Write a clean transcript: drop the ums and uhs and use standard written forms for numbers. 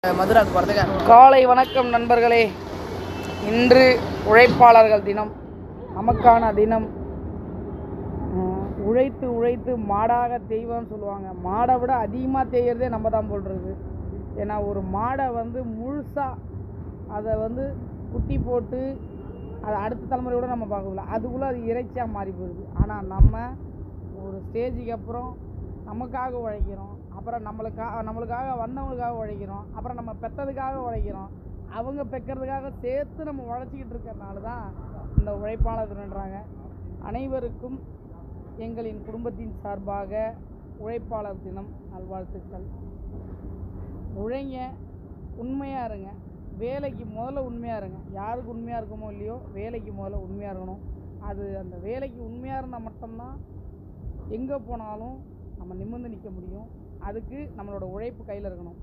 மதுராக்கு போகிறதுக்கு. காலை வணக்கம் நண்பர்களே. இன்று உழைப்பாளர்கள் தினம், நமக்கான தினம். உழைத்து உழைத்து மாடாக தேய்வான்னு சொல்லுவாங்க. மாடை விட அதிகமாக தேய்கிறதே நம்ம தான் போடுறது. ஏன்னா ஒரு மாடை முழுசாக அதை குட்டி போட்டு அதை அடுத்த தலைமுறையோட நம்ம பார்க்கல, அதுக்குள்ளே அது இறைச்சியாக மாறி போயிடுது. ஆனால் நம்ம ஒரு ஸ்டேஜுக்கு அப்புறம் நமக்காக உழைக்கிறோம், அப்புறம் நம்மளுக்காக வந்தவங்களுக்காக உழைக்கிறோம், அப்புறம் நம்ம பெற்றதுக்காக உழைக்கிறோம், அவங்க பெக்கிறதுக்காக சேர்த்து நம்ம உழைச்சிக்கிட்டு இருக்கிறதுனால தான் இந்த உழைப்பாளர் தினன்றாங்க. அனைவருக்கும் எங்களின் குடும்பத்தின் சார்பாக உழைப்பாளர் தினம் நல்வாழ்த்துக்கள். உழைங்க, உண்மையாக இருங்க, வேலைக்கு முதல்ல உண்மையாக இருங்க. யாருக்கு உண்மையாக இருக்குமோ இல்லையோ, வேலைக்கு முதல்ல உண்மையாக இருக்கணும். அந்த வேலைக்கு உண்மையாக இருந்தால் மட்டும்தான் எங்கே போனாலும் நம்ம நிமிர்ந்து நிற்க முடியும். அதுக்கு நம்மளோட உழைப்பு கையில் இருக்கணும்.